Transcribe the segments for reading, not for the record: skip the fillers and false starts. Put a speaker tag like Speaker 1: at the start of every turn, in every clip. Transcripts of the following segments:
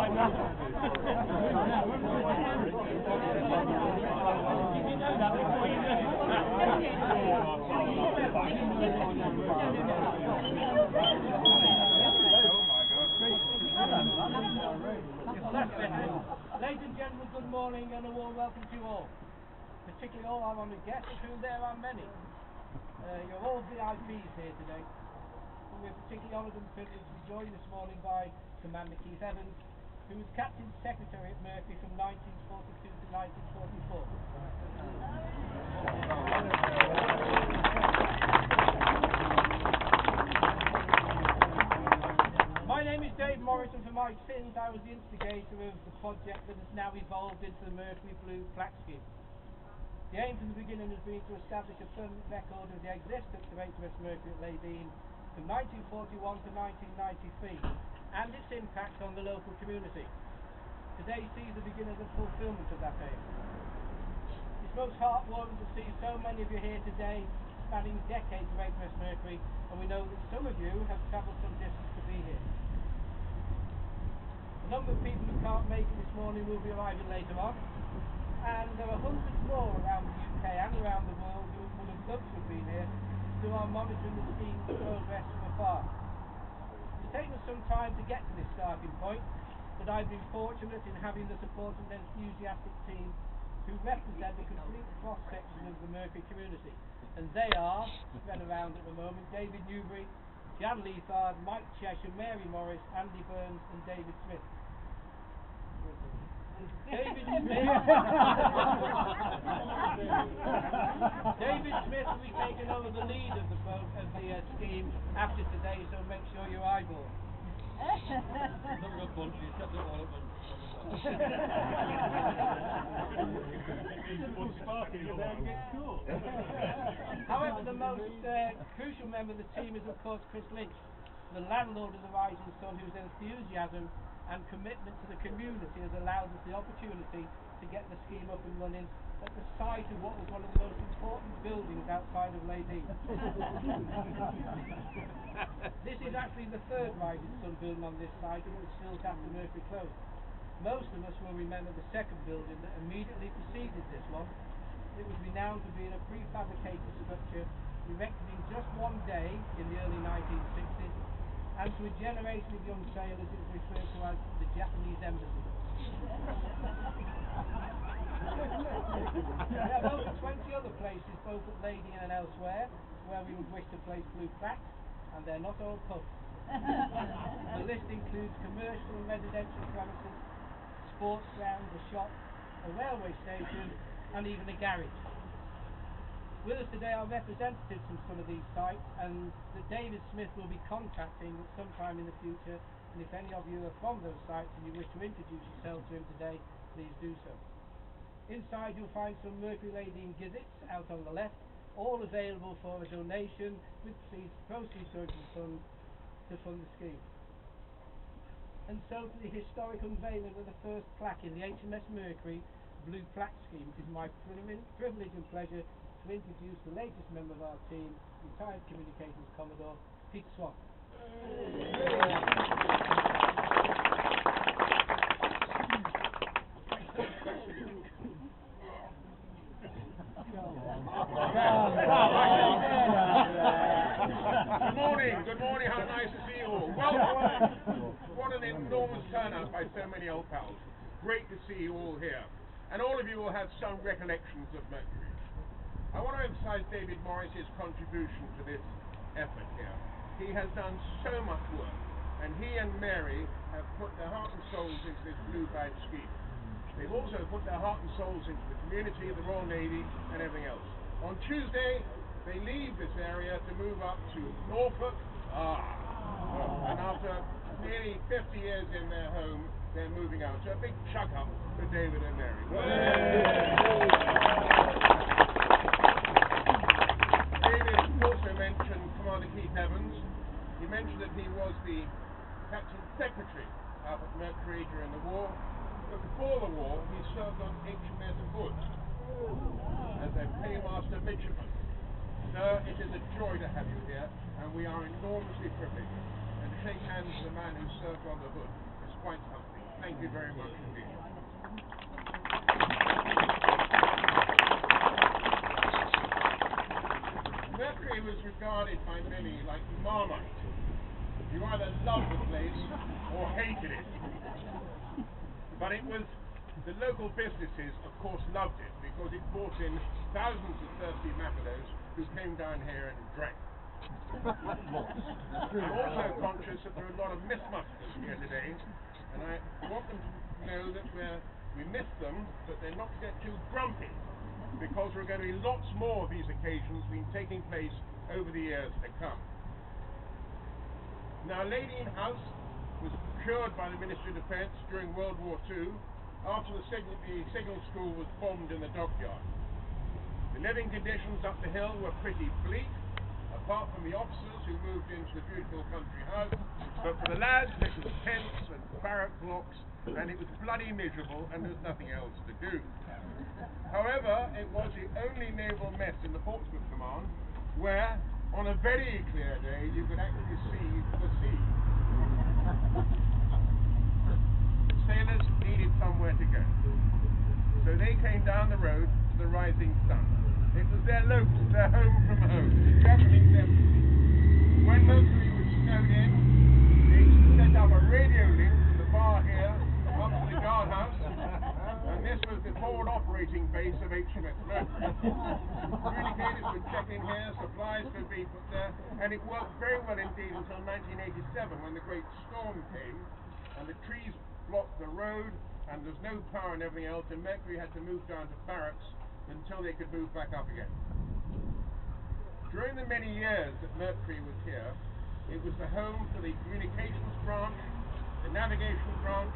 Speaker 1: Ladies and gentlemen, good morning and a warm welcome to you all, particularly all our honoured guests, of whom there are many. You're all VIPs here today. We're particularly honoured and privileged to be joined this morning by Commander Keith Evans, who was Captain Secretary at Mercury from 1942 to 1944. My name is Dave Morris, and for my sins I was the instigator of the project that has now evolved into the Mercury Blue Plaque scheme. The aim from the beginning has been to establish a permanent record of the existence of HMS Mercury at Leyden from 1941 to 1993 and its impact on the local community. Today sees the beginning of the fulfilment of that aim. It's most heartwarming to see so many of you here today, spanning decades of HMS Mercury, and we know that some of you have travelled some distance to be here. A number of people who can't make it this morning will be arriving later on, and there are hundreds more around the UK and around the world who would have loved to have been here, who are monitoring the scheme's progress from afar. It's taken us some time to get to this starting point, but I've been fortunate in having the support of an enthusiastic team who represent the complete cross-section of the Mercury community, and they are, spread around at the moment, David Newbury, Jan Leithard, Mike Cheshire, Mary Morris, Andy Burns and David Smith. David Smith will be taking over the lead of the scheme after today, so make sure you're eyeballs. However, the most crucial member of the team is of course Chris Lynch, the landlord of the Rising Sun, whose enthusiasm and commitment to the community has allowed us the opportunity to get the scheme up and running at the site of what was one of the most important buildings outside of Leyden. This is actually the third Rising Sun building on this site, and it was built after Mercury closed. Most of us will remember the second building that immediately preceded this one. It was renowned for being a prefabricated structure erected in just one day in the early 1960s, and to a generation of young sailors it was referred to as the Japanese Embassy. We have over 20 other places, both at Leyden and elsewhere, where we would wish to place blue plaques, and they're not all pubs. The list includes commercial and residential premises, sports grounds, a shop, a railway station, and even a garage. With us today are representatives from some of these sites, and that David Smith will be contacting sometime in the future, and if any of you are from those sites and you wish to introduce yourself to him today, please do so. Inside you'll find some Mercury Leyden gizzits out on the left, all available for a donation with proceeds going to fund the scheme. And so to the historic unveiling of the first plaque in the HMS Mercury Blue Plaque scheme, it is my privilege and pleasure to introduce the latest member of our team, retired communications Commodore, Peter Swan.
Speaker 2: Good morning, how nice to see you all. Welcome. What an enormous turnout by so many old pals. Great to see you all here. And all of you will have some recollections of Mercury. I want to emphasize David Morris's contribution to this effort here. He has done so much work, and he and Mary have put their heart and souls into this blue badge scheme. They've also put their heart and souls into the community, the Royal Navy, and everything else. On Tuesday, they leave this area to move up to Norfolk. And after nearly 50 years in their home, they're moving out. So a big chuck up for David and Mary. David also mentioned Commander Keith Evans. He mentioned that he was the Captain Secretary up at Mercury during the war. But before the war, he served on HMS Hood as a paymaster midshipman. Sir, it is a joy to have you here, and we are enormously privileged. And to shake hands with a man who served on the Hood is quite something. Thank you very much indeed. Mercury was regarded by many like Marmite. You either loved the place or hated it. But it was the local businesses, of course, loved it because it brought in thousands of thirsty Macados who came down here and drank. I'm also conscious that there are a lot of mismusters here today, and I want them to know that we miss them, but they're not to get too grumpy, because there are going to be lots more of these occasions being taking place over the years to come. Now, Lady in House was procured by the Ministry of Defence during World War II after the signal school was bombed in the dockyard. The living conditions up the hill were pretty bleak, apart from the officers who moved into the beautiful country house, but for the lads it was tents and barrack blocks, and it was bloody miserable, and there was nothing else to do. However, it was the only naval mess in the Portsmouth Command where, on a very clear day, you could actually see the sea. Sailors needed somewhere to go, so they came down the road to the Rising Sun. It was their local, their home from home, Japanese embassy. When Mercury was snowed in, they set up a radio link from the bar here up to the guardhouse, and this was the forward operating base of HMS Mercury. Communicators would check in here, supplies could be put there, and it worked very well indeed until 1987 when the great storm came, and the trees blocked the road, and there was no power and everything else, and Mercury had to move down to barracks until they could move back up again. During the many years that Mercury was here, it was the home for the communications branch, the navigation branch,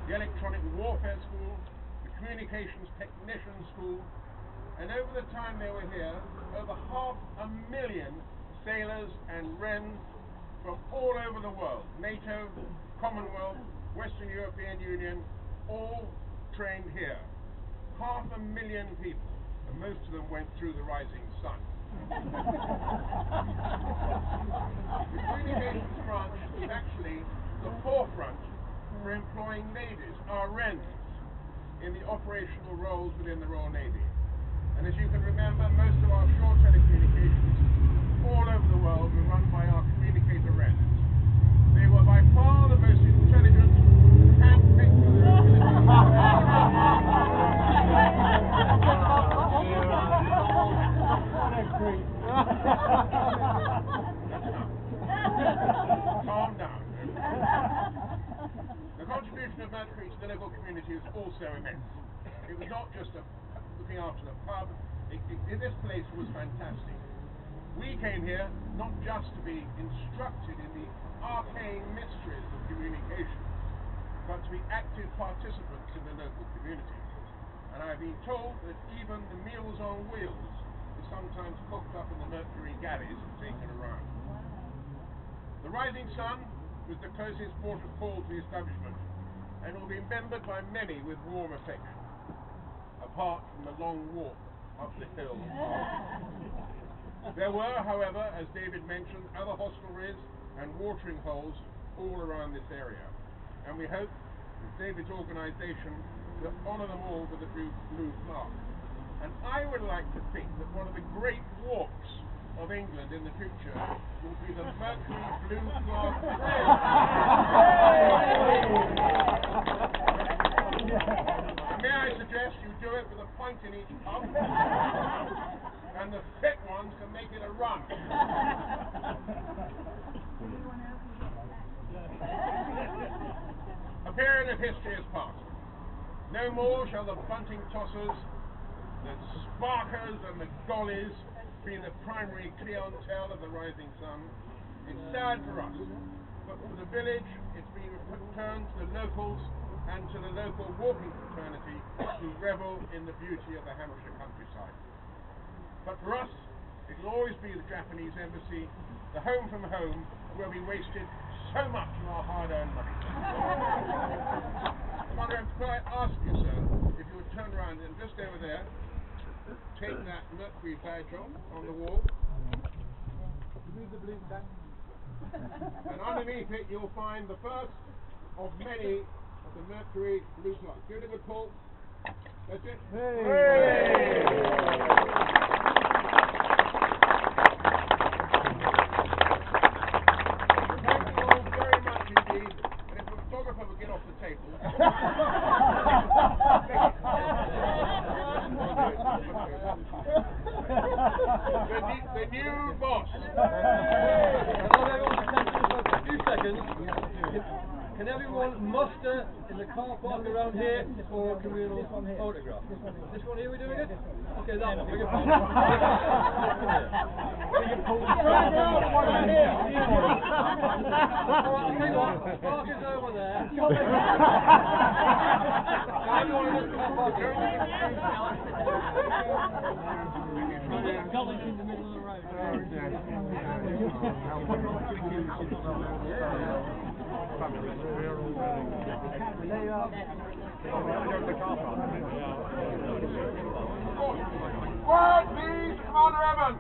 Speaker 2: the electronic warfare school, the communications technician school, and over the time they were here, over 500,000 sailors and wrens from all over the world, NATO, Commonwealth, Western European Union, all trained here. 500,000 people, and most of them went through the Rising Sun. The communications branch is actually the forefront for employing navies, our wrens, in the operational roles within the Royal Navy. And as you can remember, most of our short telecommunications all over the world were run by our communicator wrens. They were by far the most intelligent, hand-picked for their Calm down. The contribution of Mercury to the local community is also immense. It was not just looking after the pub. This place was fantastic. We came here not just to be instructed in the arcane mysteries of communication, but to be active participants in the local community. And I've been told that even the meals on wheels is sometimes cooked up in the Mercury galleys and taken around. The Rising Sun was the closest port of call to the establishment, and will be remembered by many with warm affection, apart from the long walk up the hill. There were, however, as David mentioned, other hostelries and watering holes all around this area, and we hope with David's organisation to honour them all with a blue plaque. And I would like to think that one of the great walks of England in the future will be the Mercury Blue Plaque Trail. May I suggest you do it with a pint in each pub, and the fit ones can make it a run. A period of history has passed. No more shall the bunting tossers, the sparkers and the gollies be the primary clientele of the Rising Sun. It's sad for us, but for the village it's been returned to the locals and to the local walking fraternity who revel in the beauty of the Hampshire countryside. But for us, it will always be the Japanese embassy, the home from home, where we wasted so much of our hard-earned money. Commodore, could I ask you, sir, if you would turn around and just over there, take that Mercury badge off on the wall. And underneath it you'll find the first of many the Mercury blue Plaque. Give it a good pull. That's it.
Speaker 1: Hey.
Speaker 2: Thank you all very much indeed. And if the photographer would get off the table. the new boss.
Speaker 3: A few seconds. Can everyone muster in the car park around here for a communal photograph? This one here, we're doing it? Okay, that one. Bring it forward. Park is over there. Everyone in the car park. Gullies in the middle of the road.
Speaker 2: Quiet, please, Commander Evans.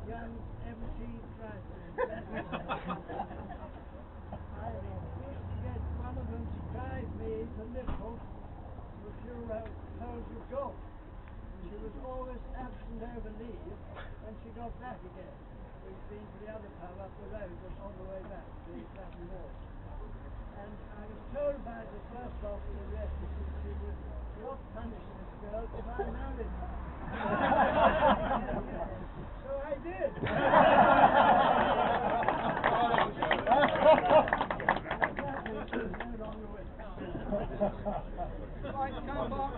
Speaker 4: Young empty drivers. I used to get one of them to drive me to Liverpool for a few hours of golf. She was always absent over leave when she got back again. We'd been to the other pub up the road and on the way back to the Clapham Wall. And I was told by the first officer that she would not punish this girl if I married her. So I did. No longer with me.
Speaker 3: Right, car park.